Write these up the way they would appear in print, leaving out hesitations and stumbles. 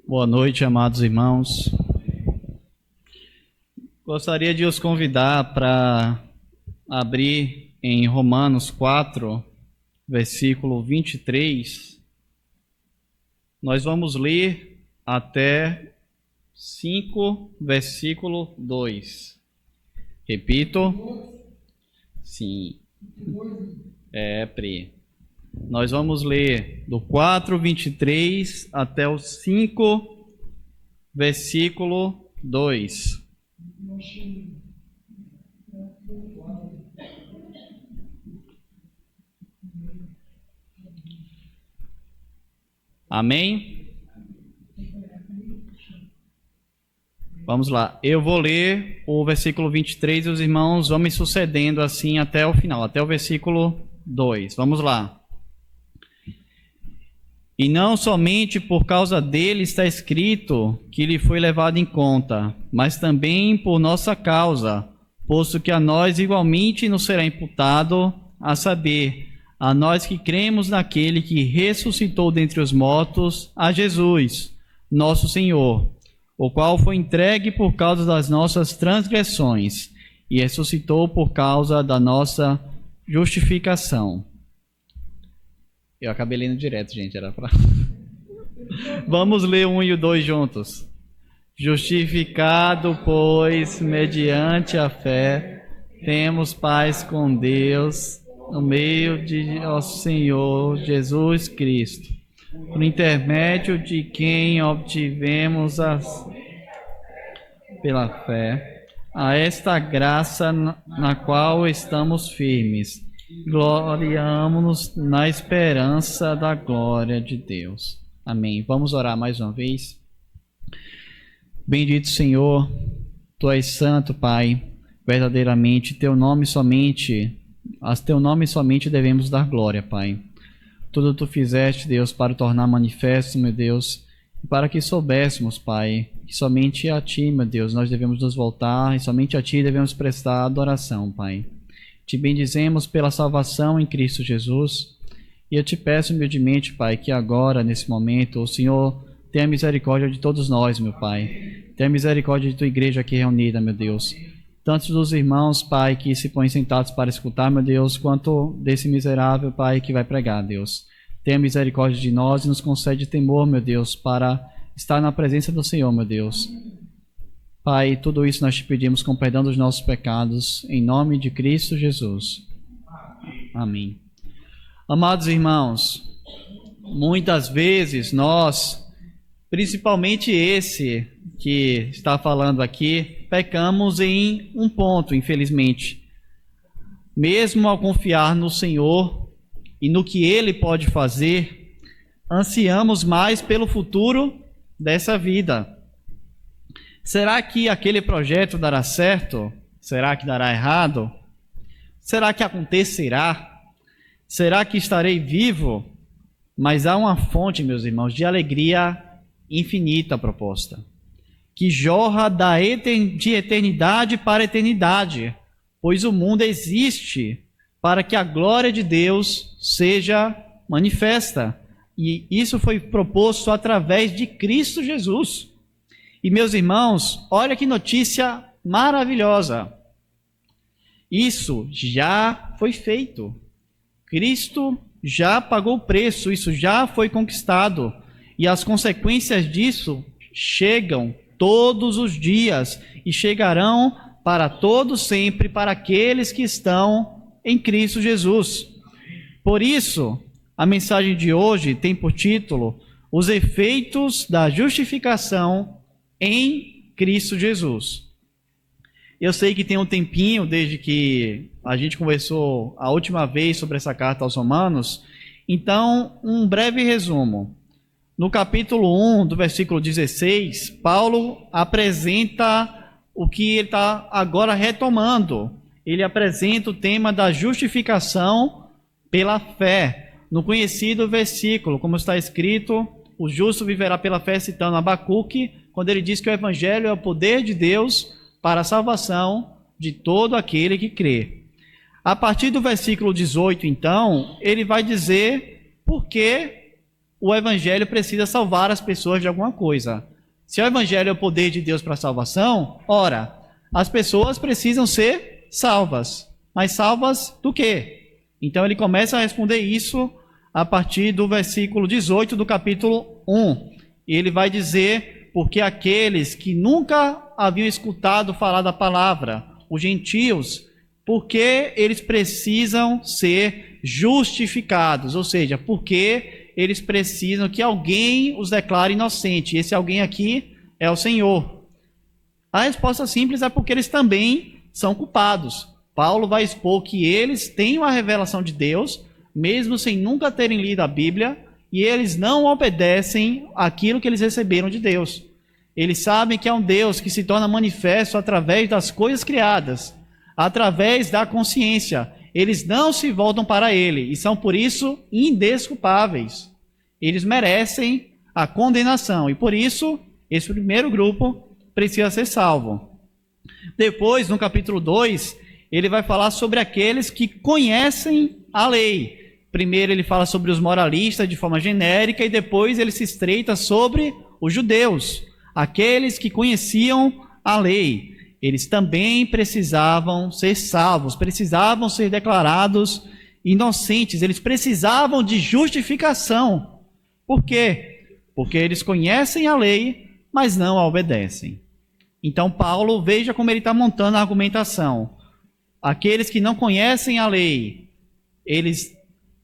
Boa noite, amados irmãos. Gostaria de os convidar para abrir em Romanos 4, versículo 23. Nós vamos ler até 5, versículo 2. Repito. Sim. Pri. Nós vamos ler do 4, 23 até o 5, versículo 2. Amém? Vamos lá. Eu vou ler o versículo 23 e os irmãos vão me sucedendo assim até o final, até o versículo 2. Vamos lá. E não somente por causa dele está escrito que lhe foi levado em conta, mas também por nossa causa, posto que a nós igualmente nos será imputado, a saber, a nós que cremos naquele que ressuscitou dentre os mortos, a Jesus, nosso Senhor, o qual foi entregue por causa das nossas transgressões e ressuscitou por causa da nossa justificação. Eu acabei lendo direto, gente, era pra... Vamos ler 1 e o 2 juntos. Justificado, pois, mediante a fé, temos paz com Deus, no meio de nosso Senhor Jesus Cristo, por intermédio de quem obtivemos pela fé a esta graça na qual estamos firmes. Gloriamo-nos na esperança da glória de Deus. Amém. Vamos orar mais uma vez. Bendito Senhor, Tu és santo, Pai, verdadeiramente, a Teu nome somente devemos dar glória, Pai. Tudo Tu fizeste, Deus, para tornar manifesto, meu Deus, para que soubéssemos, Pai, que somente a Ti, meu Deus, nós devemos nos voltar e somente a Ti devemos prestar adoração, Pai. Te bendizemos pela salvação em Cristo Jesus e eu te peço humildemente, Pai, que agora, nesse momento, o Senhor tenha misericórdia de todos nós, meu Pai. Tenha misericórdia de Tua igreja aqui reunida, meu Deus. Tanto dos irmãos, Pai, que se põem sentados para escutar, meu Deus, quanto desse miserável, Pai, que vai pregar, Deus. Tenha misericórdia de nós e nos concede temor, meu Deus, para estar na presença do Senhor, meu Deus. Pai, tudo isso nós te pedimos com perdão dos nossos pecados, em nome de Cristo Jesus. Amém. Amados irmãos, muitas vezes nós, principalmente esse que está falando aqui, pecamos em um ponto, infelizmente. Mesmo ao confiar no Senhor e no que Ele pode fazer, ansiamos mais pelo futuro dessa vida. Será que aquele projeto dará certo? Será que dará errado? Será que acontecerá? Será que estarei vivo? Mas há uma fonte, meus irmãos, de alegria infinita proposta, que jorra de eternidade para eternidade, pois o mundo existe para que a glória de Deus seja manifesta. E isso foi proposto através de Cristo Jesus. E, meus irmãos, olha que notícia maravilhosa. Isso já foi feito. Cristo já pagou o preço, isso já foi conquistado. E as consequências disso chegam todos os dias e chegarão para todos sempre, para aqueles que estão em Cristo Jesus. Por isso, a mensagem de hoje tem por título Os efeitos da justificação em Cristo Jesus. Eu sei que tem um tempinho desde que a gente conversou a última vez sobre essa carta aos Romanos, então um breve resumo. No capítulo 1, do versículo 16, Paulo apresenta o que ele está agora retomando. Ele apresenta o tema da justificação pela fé, no conhecido versículo, como está escrito, o justo viverá pela fé, citando Abacuque, quando ele diz que o evangelho é o poder de Deus para a salvação de todo aquele que crê. A partir do versículo 18, então, ele vai dizer por que o evangelho precisa salvar as pessoas de alguma coisa. Se o evangelho é o poder de Deus para a salvação, ora, as pessoas precisam ser salvas. Mas salvas do quê? Então ele começa a responder isso a partir do versículo 18 do capítulo 1. E ele vai dizer, porque aqueles que nunca haviam escutado falar da palavra, os gentios, porque eles precisam ser justificados, ou seja, porque eles precisam que alguém os declare inocente. Esse alguém aqui é o Senhor. A resposta simples é porque eles também são culpados. Paulo vai expor que eles têm uma revelação de Deus, mesmo sem nunca terem lido a Bíblia, e eles não obedecem àquilo que eles receberam de Deus. Eles sabem que é um Deus que se torna manifesto através das coisas criadas, através da consciência. Eles não se voltam para Ele e são, por isso, indesculpáveis. Eles merecem a condenação e, por isso, esse primeiro grupo precisa ser salvo. Depois, no capítulo 2, ele vai falar sobre aqueles que conhecem a lei. Primeiro ele fala sobre os moralistas de forma genérica e depois ele se estreita sobre os judeus, aqueles que conheciam a lei. Eles também precisavam ser salvos, precisavam ser declarados inocentes, eles precisavam de justificação. Por quê? Porque eles conhecem a lei, mas não a obedecem. Então Paulo, veja como ele está montando a argumentação. Aqueles que não conhecem a lei,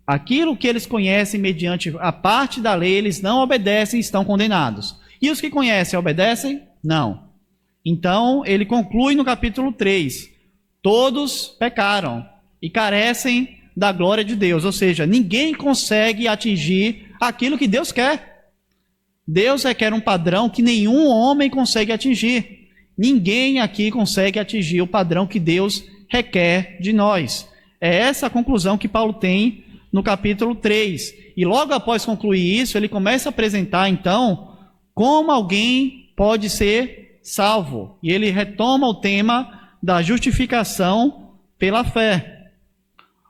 aquilo que eles conhecem mediante a parte da lei, eles não obedecem e estão condenados. E os que conhecem, obedecem? Não. Então, ele conclui no capítulo 3, todos pecaram e carecem da glória de Deus, ou seja, ninguém consegue atingir aquilo que Deus quer. Deus requer um padrão que nenhum homem consegue atingir. Ninguém aqui consegue atingir o padrão que Deus requer de nós. É essa a conclusão que Paulo tem no capítulo 3. E logo após concluir isso, ele começa a apresentar, então, como alguém pode ser salvo. E ele retoma o tema da justificação pela fé.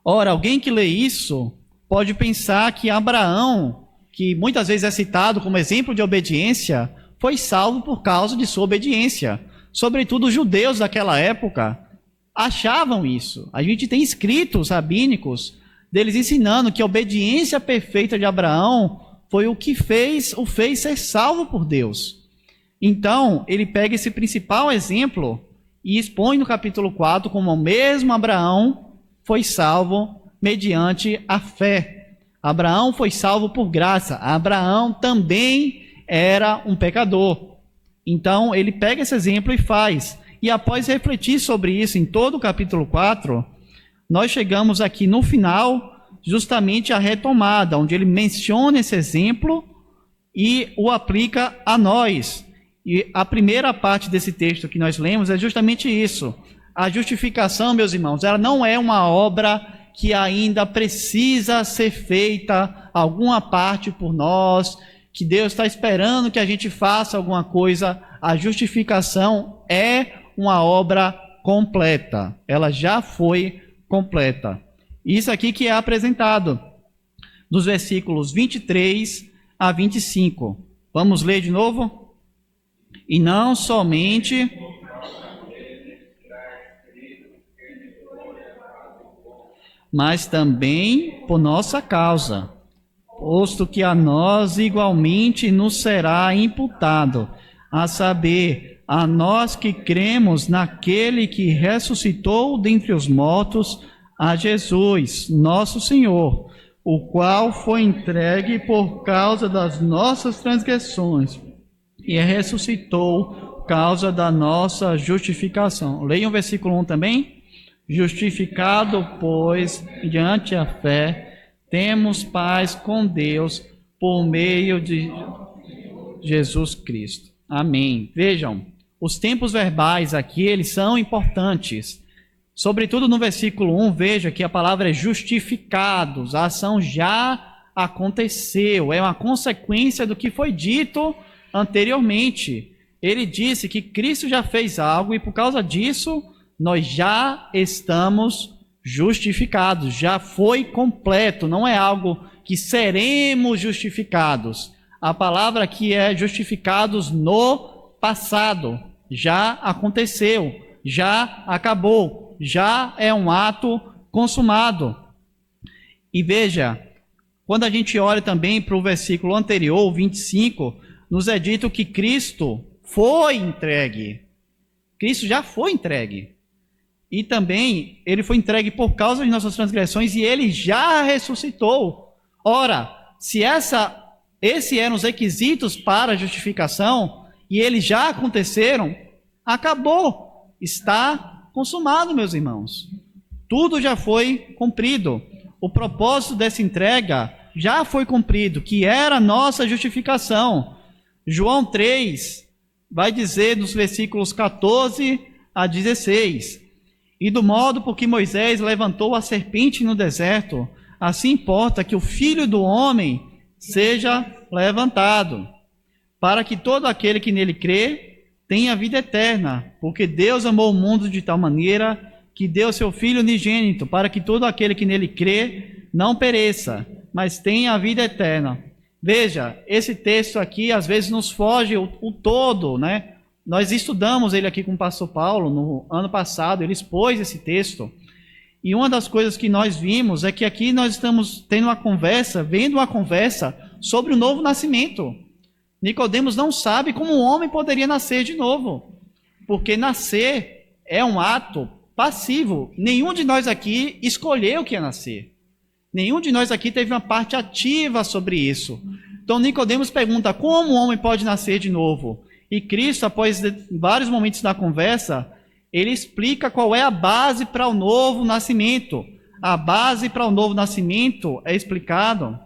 Ora, alguém que lê isso pode pensar que Abraão, que muitas vezes é citado como exemplo de obediência, foi salvo por causa de sua obediência. Sobretudo os judeus daquela época achavam isso. A gente tem escritos rabínicos deles ensinando que a obediência perfeita de Abraão foi o que o fez ser salvo por Deus. Então, ele pega esse principal exemplo e expõe no capítulo 4 como o mesmo Abraão foi salvo mediante a fé. Abraão foi salvo por graça. Abraão também era um pecador. Então, ele pega esse exemplo e faz. E após refletir sobre isso em todo o capítulo 4, nós chegamos aqui no final, justamente a retomada, onde ele menciona esse exemplo e o aplica a nós. E a primeira parte desse texto que nós lemos é justamente isso. A justificação, meus irmãos, ela não é uma obra que ainda precisa ser feita alguma parte por nós, que Deus está esperando que a gente faça alguma coisa. A justificação é uma obra completa. Ela já foi completa. Isso aqui que é apresentado dos versículos 23 a 25. Vamos ler de novo? E não somente mas também por nossa causa, posto que a nós igualmente nos será imputado, a saber, a nós que cremos naquele que ressuscitou dentre os mortos, a Jesus, nosso Senhor, o qual foi entregue por causa das nossas transgressões e ressuscitou por causa da nossa justificação. Leiam o versículo 1 também. Justificado, pois, mediante a fé, temos paz com Deus por meio de Jesus Cristo. Amém. Vejam, os tempos verbais aqui, eles são importantes. Sobretudo no versículo 1, veja que a palavra é justificados. A ação já aconteceu, é uma consequência do que foi dito anteriormente. Ele disse que Cristo já fez algo e por causa disso nós já estamos justificados, já foi completo, não é algo que seremos justificados. A palavra aqui é justificados no passado. Já aconteceu, já acabou, já é um ato consumado. E veja, quando a gente olha também para o versículo anterior, 25, nos é dito que Cristo foi entregue. Cristo já foi entregue. E também ele foi entregue por causa de nossas transgressões e ele já ressuscitou. Ora, se esses eram os requisitos para a justificação e eles já aconteceram, acabou. Está consumado, meus irmãos. Tudo já foi cumprido. O propósito dessa entrega já foi cumprido, que era a nossa justificação. João 3 vai dizer nos versículos 14 a 16: E do modo por que Moisés levantou a serpente no deserto, assim importa que o Filho do Homem seja levantado, para que todo aquele que nele crê tenha vida eterna, porque Deus amou o mundo de tal maneira que deu seu Filho unigênito, para que todo aquele que nele crê não pereça, mas tenha a vida eterna. Veja, esse texto aqui às vezes nos foge o todo, né? Nós estudamos ele aqui com o pastor Paulo no ano passado, ele expôs esse texto. E uma das coisas que nós vimos é que aqui nós estamos vendo uma conversa sobre o novo nascimento. Nicodemos não sabe como um homem poderia nascer de novo, porque nascer é um ato passivo. Nenhum de nós aqui escolheu que ia nascer. Nenhum de nós aqui teve uma parte ativa sobre isso. Então Nicodemos pergunta: como um homem pode nascer de novo? E Cristo, após vários momentos da conversa, ele explica qual é a base para o novo nascimento. A base para o novo nascimento é explicado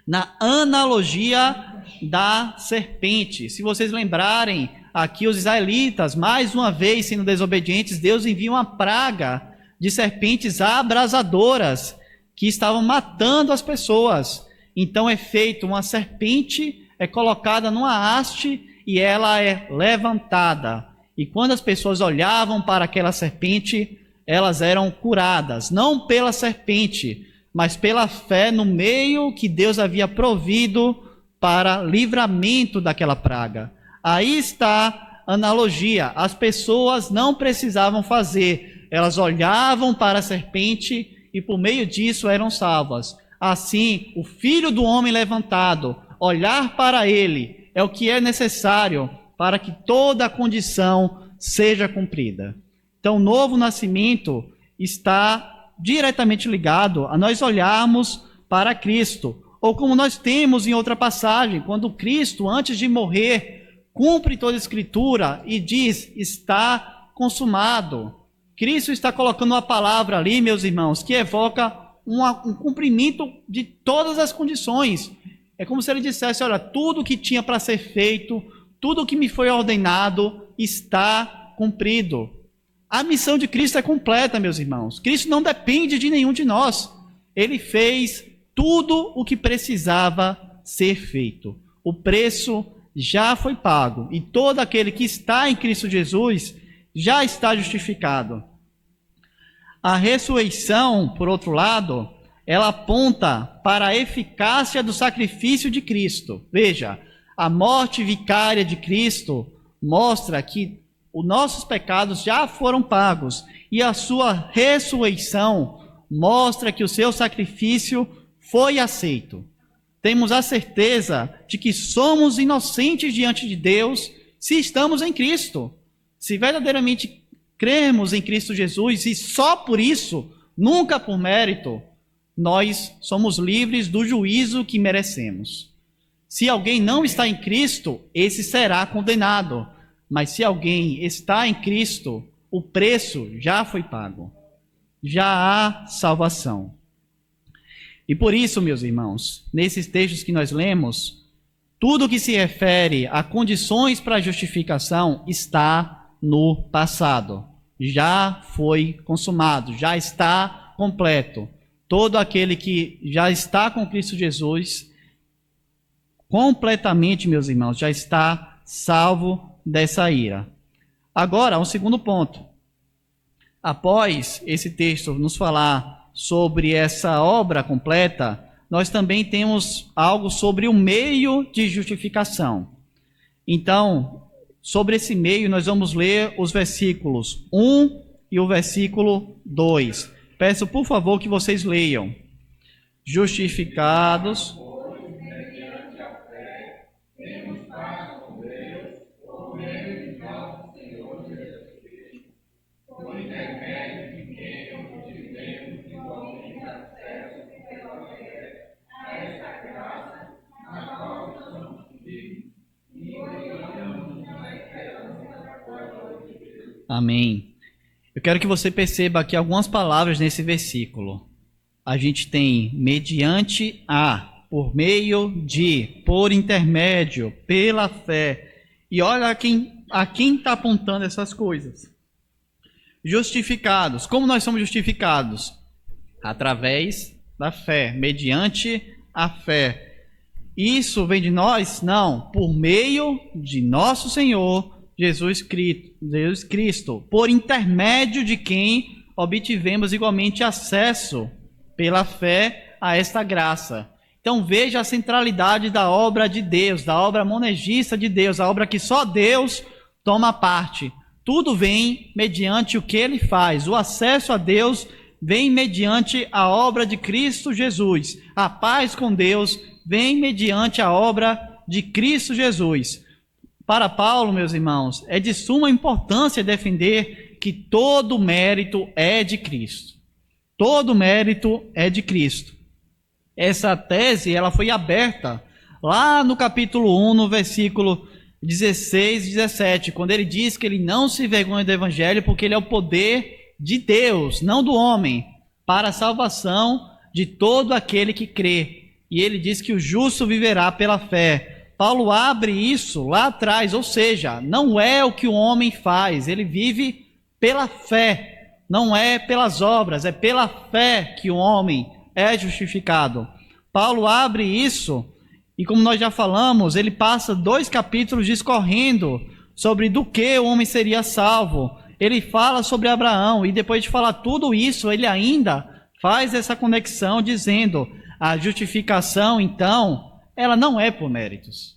na analogia da serpente. Se vocês lembrarem, aqui os israelitas, mais uma vez sendo desobedientes, Deus envia uma praga de serpentes abrasadoras que estavam matando as pessoas. Então é feito uma serpente, é colocada numa haste e ela é levantada. E quando as pessoas olhavam para aquela serpente, elas eram curadas, não pela serpente, mas pela fé no meio que Deus havia provido para livramento daquela praga. Aí está a analogia. As pessoas não precisavam fazer, elas olhavam para a serpente e por meio disso eram salvas. Assim, o Filho do Homem levantado, olhar para ele é o que é necessário para que toda a condição seja cumprida. Então, o novo nascimento está diretamente ligado a nós olharmos para Cristo. Ou como nós temos em outra passagem, quando Cristo, antes de morrer, cumpre toda a Escritura e diz: está consumado. Cristo está colocando uma palavra ali, meus irmãos, que evoca um cumprimento de todas as condições. É como se ele dissesse: olha, tudo que tinha para ser feito, tudo que me foi ordenado está cumprido. A missão de Cristo é completa, meus irmãos. Cristo não depende de nenhum de nós. Ele fez tudo o que precisava ser feito. O preço já foi pago. E todo aquele que está em Cristo Jesus já está justificado. A ressurreição, por outro lado, ela aponta para a eficácia do sacrifício de Cristo. Veja, a morte vicária de Cristo mostra que os nossos pecados já foram pagos, e a sua ressurreição mostra que o seu sacrifício foi aceito. Temos a certeza de que somos inocentes diante de Deus se estamos em Cristo. Se verdadeiramente cremos em Cristo Jesus, e só por isso, nunca por mérito, nós somos livres do juízo que merecemos. Se alguém não está em Cristo, esse será condenado. Mas se alguém está em Cristo, o preço já foi pago. Já há salvação. E por isso, meus irmãos, nesses textos que nós lemos, tudo que se refere a condições para a justificação está no passado. Já foi consumado, já está completo. Todo aquele que já está com Cristo Jesus, completamente, meus irmãos, já está salvo dessa ira. Agora, um segundo ponto. Após esse texto nos falar sobre essa obra completa, nós também temos algo sobre o meio de justificação. Então, sobre esse meio, nós vamos ler os versículos 1 e o versículo 2. Peço, por favor, que vocês leiam. Justificados. Amém. Eu quero que você perceba aqui algumas palavras nesse versículo. A gente tem mediante a, por meio de, por intermédio, pela fé. E olha a quem está apontando essas coisas. Justificados. Como nós somos justificados? Através da fé, mediante a fé. Isso vem de nós? Não. Por meio de nosso Senhor Jesus Cristo, por intermédio de quem obtivemos igualmente acesso pela fé a esta graça. Então veja a centralidade da obra de Deus, da obra monergista de Deus, a obra que só Deus toma parte. Tudo vem mediante o que Ele faz. O acesso a Deus vem mediante a obra de Cristo Jesus. A paz com Deus vem mediante a obra de Cristo Jesus. Para Paulo, meus irmãos, é de suma importância defender que todo mérito é de Cristo. Todo mérito é de Cristo. Essa tese ela foi aberta lá no capítulo 1, no versículo 16 e 17, quando ele diz que ele não se envergonha do evangelho porque ele é o poder de Deus, não do homem, para a salvação de todo aquele que crê. E ele diz que o justo viverá pela fé. Paulo abre isso lá atrás, ou seja, não é o que o homem faz, ele vive pela fé, não é pelas obras, é pela fé que o homem é justificado. Paulo abre isso, e como nós já falamos, ele passa 2 capítulos discorrendo sobre do que o homem seria salvo. Ele fala sobre Abraão, e depois de falar tudo isso, ele ainda faz essa conexão dizendo, a justificação então, ela não é por méritos.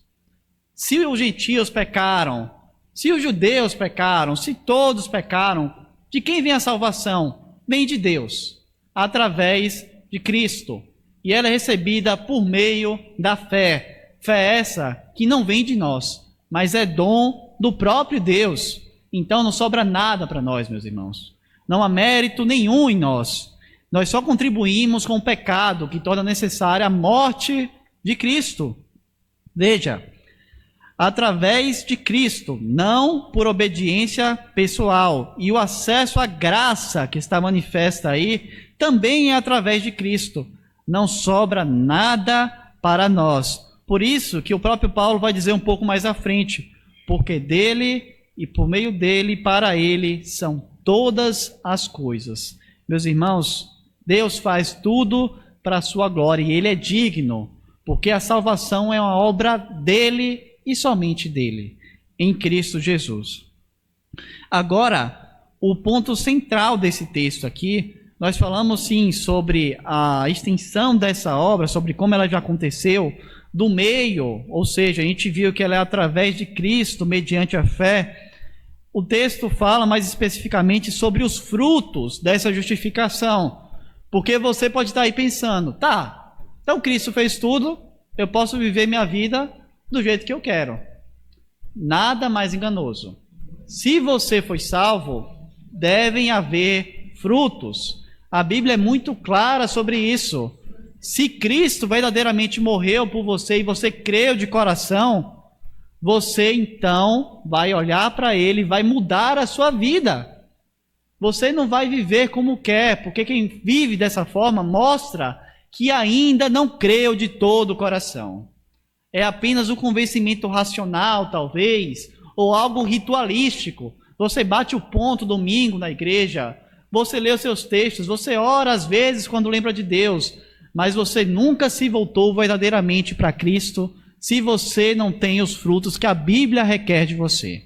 Se os gentios pecaram, se os judeus pecaram, se todos pecaram, de quem vem a salvação? Vem de Deus, através de Cristo. E ela é recebida por meio da fé. Fé essa que não vem de nós, mas é dom do próprio Deus. Então não sobra nada para nós, meus irmãos. Não há mérito nenhum em nós. Nós só contribuímos com o pecado que torna necessária a morte de Cristo. Veja, através de Cristo, não por obediência pessoal. E o acesso à graça que está manifesta aí, também é através de Cristo. Não sobra nada para nós. Por isso que o próprio Paulo vai dizer um pouco mais à frente, porque dele e por meio dele e para ele são todas as coisas. Meus irmãos, Deus faz tudo para a sua glória e ele é digno, porque a salvação é uma obra dele e somente dele, em Cristo Jesus. Agora, o ponto central desse texto aqui, nós falamos sim sobre a extensão dessa obra, sobre como ela já aconteceu, do meio, ou seja, a gente viu que ela é através de Cristo, mediante a fé. O texto fala mais especificamente sobre os frutos dessa justificação, porque você pode estar aí pensando, tá, então Cristo fez tudo, eu posso viver minha vida do jeito que eu quero. Nada mais enganoso. Se você foi salvo, devem haver frutos. A Bíblia é muito clara sobre isso. Se Cristo verdadeiramente morreu por você e você creu de coração, você então vai olhar para Ele e vai mudar a sua vida. Você não vai viver como quer, porque quem vive dessa forma mostra que ainda não creu de todo o coração. É apenas um convencimento racional, talvez, ou algo ritualístico. Você bate o ponto domingo na igreja, você lê os seus textos, você ora às vezes quando lembra de Deus, mas você nunca se voltou verdadeiramente para Cristo se você não tem os frutos que a Bíblia requer de você.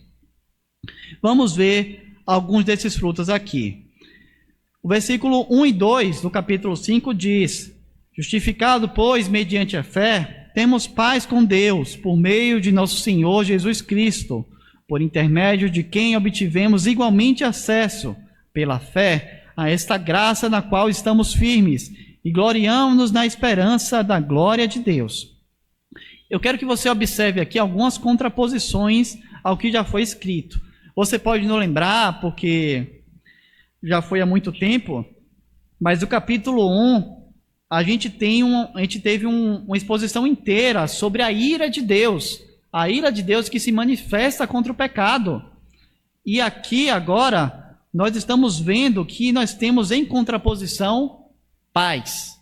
Vamos ver alguns desses frutos aqui. O versículo 1 e 2 do capítulo 5 diz: justificado, pois, mediante a fé, temos paz com Deus, por meio de nosso Senhor Jesus Cristo, por intermédio de quem obtivemos igualmente acesso, pela fé, a esta graça na qual estamos firmes, e gloriamo-nos na esperança da glória de Deus. Eu quero que você observe aqui algumas contraposições ao que já foi escrito. Você pode não lembrar, porque já foi há muito tempo, mas o capítulo 1, a gente teve uma exposição inteira sobre a ira de Deus que se manifesta contra o pecado. E aqui agora, nós estamos vendo que nós temos em contraposição paz.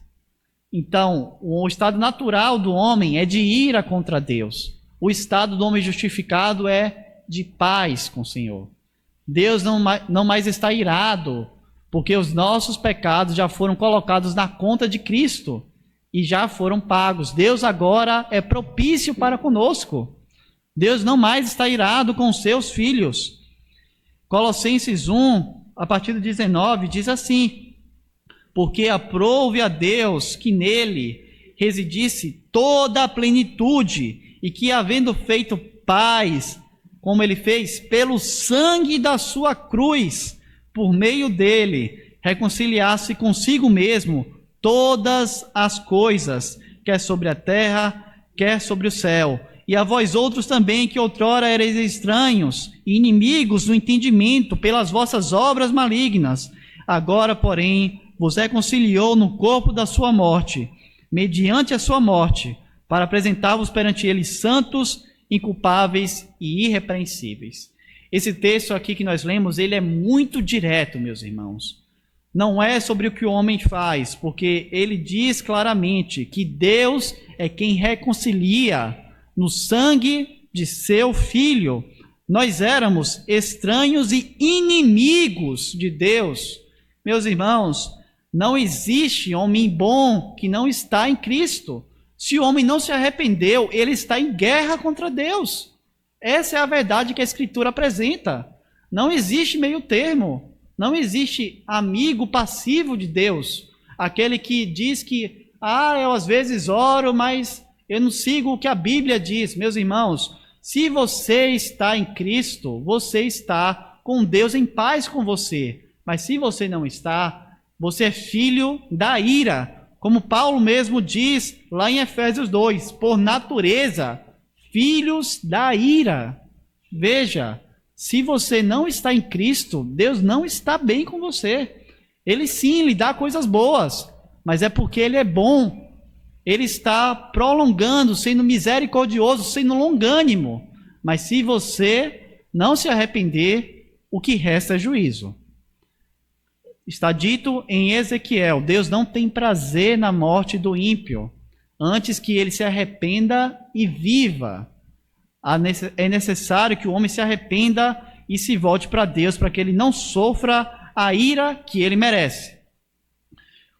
Então, o estado natural do homem é de ira contra Deus. O estado do homem justificado é de paz com o Senhor. Deus não mais está irado, porque os nossos pecados já foram colocados na conta de Cristo e já foram pagos. Deus agora é propício para conosco. Deus não mais está irado com os seus filhos. Colossenses 1, a partir do 19, diz assim: porque aprouve a Deus que nele residisse toda a plenitude, e que, havendo feito paz, como ele fez, pelo sangue da sua cruz, por meio dele, reconciliasse consigo mesmo todas as coisas, quer sobre a terra, quer sobre o céu. E a vós outros também, que outrora erais estranhos e inimigos do entendimento pelas vossas obras malignas, agora, porém, vos reconciliou no corpo da sua morte, mediante a sua morte, para apresentar-vos perante ele santos, inculpáveis e irrepreensíveis. Esse texto aqui que nós lemos, ele é muito direto, meus irmãos. Não é sobre o que o homem faz, porque ele diz claramente que Deus é quem reconcilia no sangue de seu Filho. Nós éramos estranhos e inimigos de Deus. Meus irmãos, não existe homem bom que não está em Cristo. Se o homem não se arrependeu, ele está em guerra contra Deus. Essa é a verdade que a Escritura apresenta. Não existe meio termo. Não existe amigo passivo de Deus. Aquele que diz que, eu às vezes oro, mas eu não sigo o que a Bíblia diz. Meus irmãos, se você está em Cristo, você está com Deus em paz com você. Mas se você não está, você é filho da ira. Como Paulo mesmo diz lá em Efésios 2, por natureza, filhos da ira. Veja, se você não está em Cristo, Deus não está bem com você. Ele sim lhe dá coisas boas, mas é porque ele é bom. Ele está prolongando, sendo misericordioso, sendo longânimo. Mas se você não se arrepender, o que resta é juízo. Está dito em Ezequiel: Deus não tem prazer na morte do ímpio, antes que ele se arrependa e viva. É necessário que o homem se arrependa e se volte para Deus, para que ele não sofra a ira que ele merece.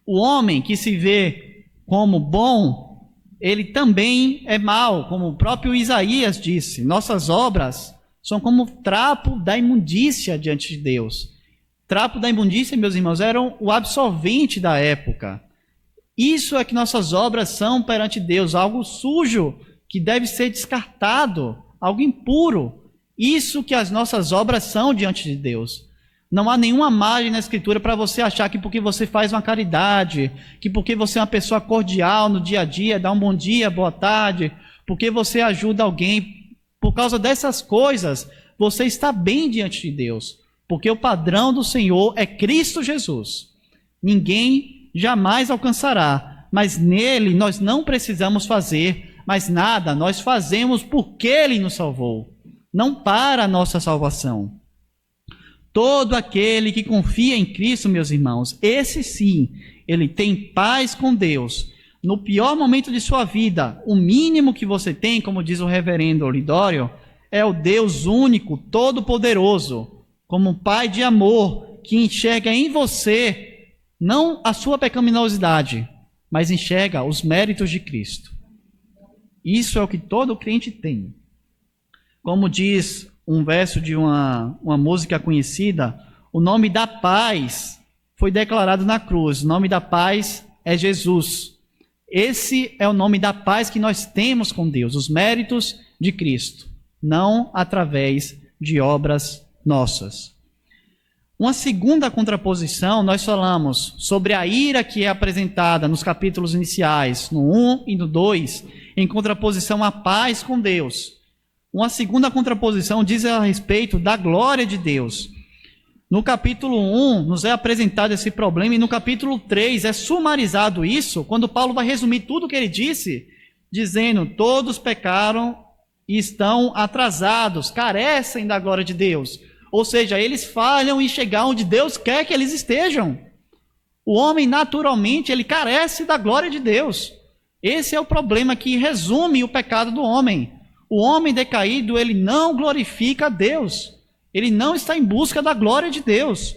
O homem que se vê como bom, ele também é mau, como o próprio Isaías disse: nossas obras são como trapo da imundícia diante de Deus. Trapo da imundícia, meus irmãos, eram o absorvente da época. Isso é que nossas obras são perante Deus, algo sujo que deve ser descartado, algo impuro. Isso que as nossas obras são diante de Deus. Não há nenhuma margem na Escritura para você achar que porque você faz uma caridade, que porque você é uma pessoa cordial no dia a dia, dá um bom dia, boa tarde, porque você ajuda alguém, por causa dessas coisas, você está bem diante de Deus. Porque o padrão do Senhor é Cristo Jesus. Ninguém jamais alcançará, mas nele nós não precisamos fazer mais nada, nós fazemos porque ele nos salvou, não para a nossa salvação. Todo aquele que confia em Cristo, meus irmãos, esse sim, ele tem paz com Deus. No pior momento de sua vida, o mínimo que você tem, como diz o reverendo Lidório, é o Deus único, todo-poderoso, como um Pai de amor, que enxerga em você, não a sua pecaminosidade, mas enxerga os méritos de Cristo. Isso é o que todo crente tem. Como diz um verso de uma música conhecida, o nome da paz foi declarado na cruz. O nome da paz é Jesus. Esse é o nome da paz que nós temos com Deus, os méritos de Cristo, não através de obras nossas. Uma segunda contraposição, nós falamos sobre a ira que é apresentada nos capítulos iniciais, no 1 e no 2, em contraposição à paz com Deus. Uma segunda contraposição diz a respeito da glória de Deus. No capítulo 1, nos é apresentado esse problema, e no capítulo 3 é sumarizado isso, quando Paulo vai resumir tudo o que ele disse, dizendo: todos pecaram e estão atrasados, carecem da glória de Deus. Ou seja, eles falham em chegar onde Deus quer que eles estejam. O homem, naturalmente, ele carece da glória de Deus. Esse é o problema que resume o pecado do homem. O homem decaído, ele não glorifica a Deus. Ele não está em busca da glória de Deus.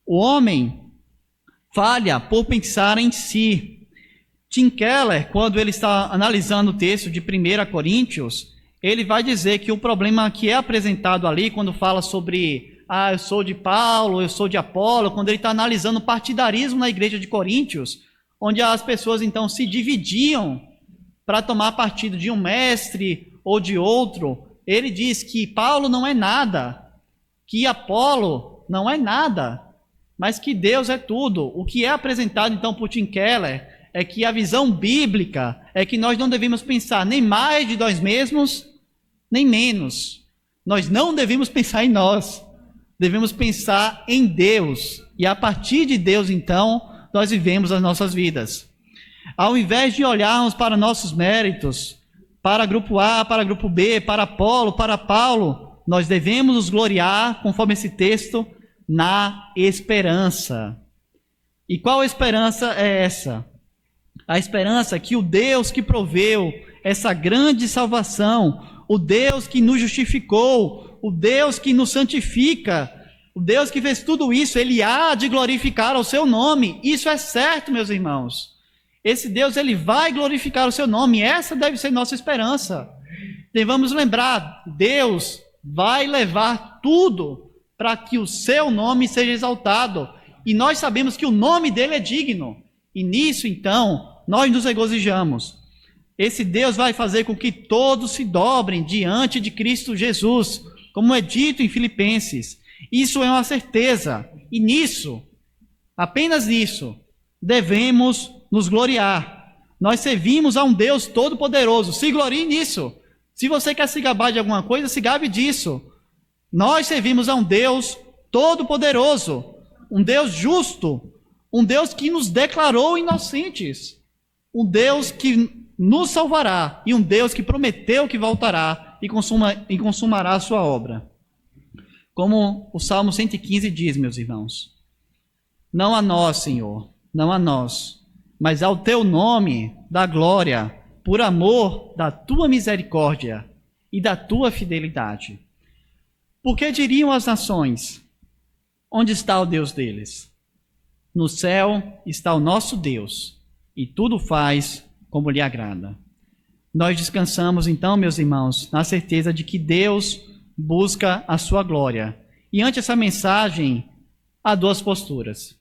O homem falha por pensar em si. Tim Keller, quando ele está analisando o texto de 1 Coríntios, ele vai dizer que o problema que é apresentado ali, quando fala sobre eu sou de Paulo, eu sou de Apolo, quando ele está analisando o partidarismo na igreja de Coríntios, onde as pessoas então se dividiam para tomar partido de um mestre ou de outro, ele diz que Paulo não é nada, que Apolo não é nada, mas que Deus é tudo. O que é apresentado então por Tim Keller é que a visão bíblica é que nós não devemos pensar nem mais de nós mesmos, nem menos. Nós não devemos pensar em nós, devemos pensar em Deus, e a partir de Deus então nós vivemos as nossas vidas. Ao invés de olharmos para nossos méritos, para grupo A, para grupo B, para Apolo, para Paulo, nós devemos nos gloriar, conforme esse texto, na esperança. E qual esperança é essa? A esperança que o Deus que proveu essa grande salvação, o Deus que nos justificou, o Deus que nos santifica, o Deus que fez tudo isso, ele há de glorificar o seu nome. Isso é certo, meus irmãos. Esse Deus, ele vai glorificar o seu nome. Essa deve ser nossa esperança. Devemos lembrar, Deus vai levar tudo para que o seu nome seja exaltado. E nós sabemos que o nome dele é digno. E nisso, então, nós nos regozijamos. Esse Deus vai fazer com que todos se dobrem diante de Cristo Jesus, como é dito em Filipenses. Isso é uma certeza. E nisso, apenas nisso, devemos nos gloriar. Nós servimos a um Deus todo-poderoso. Se glorie nisso. Se você quer se gabar de alguma coisa, se gabe disso. Nós servimos a um Deus todo-poderoso, um Deus justo, um Deus que nos declarou inocentes, um Deus que nos salvará e um Deus que prometeu que voltará e consumará a sua obra. Como o Salmo 115 diz, meus irmãos: não a nós, Senhor, não a nós, mas ao teu nome dá glória, por amor da tua misericórdia e da tua fidelidade. Porque diriam as nações: onde está o Deus deles? No céu está o nosso Deus, e tudo faz como lhe agrada. Nós descansamos então, meus irmãos, na certeza de que Deus busca a sua glória. E ante essa mensagem, há duas posturas.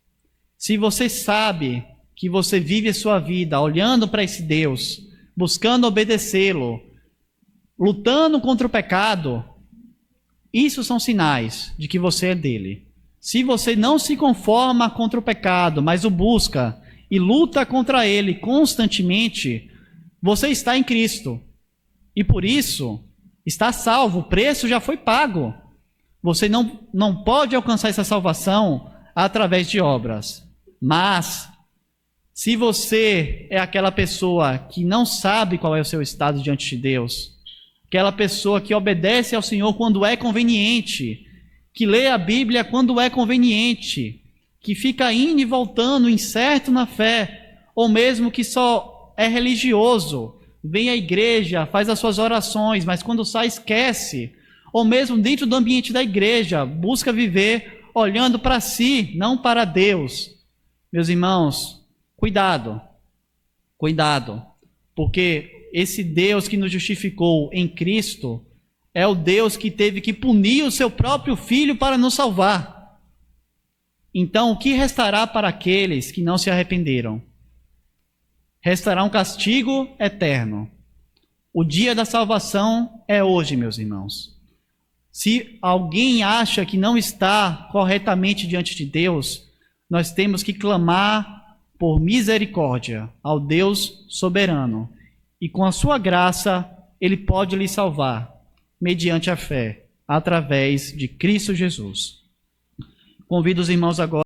Se você sabe que você vive a sua vida olhando para esse Deus, buscando obedecê-lo, lutando contra o pecado, isso são sinais de que você é dele. Se você não se conforma contra o pecado, mas o busca e luta contra ele constantemente, você está em Cristo. E por isso, está salvo, o preço já foi pago. Você não pode alcançar essa salvação através de obras. Mas, se você é aquela pessoa que não sabe qual é o seu estado diante de Deus, aquela pessoa que obedece ao Senhor quando é conveniente, que lê a Bíblia quando é conveniente, que fica indo e voltando, incerto na fé, ou mesmo que só é religioso, vem à igreja, faz as suas orações, mas quando sai esquece, ou mesmo dentro do ambiente da igreja, busca viver olhando para si, não para Deus. Meus irmãos, cuidado, porque esse Deus que nos justificou em Cristo é o Deus que teve que punir o seu próprio Filho para nos salvar. Então, o que restará para aqueles que não se arrependeram? Restará um castigo eterno. O dia da salvação é hoje, meus irmãos. Se alguém acha que não está corretamente diante de Deus, nós temos que clamar por misericórdia ao Deus soberano. E com a sua graça, Ele pode lhe salvar, mediante a fé, através de Cristo Jesus. Convido os irmãos agora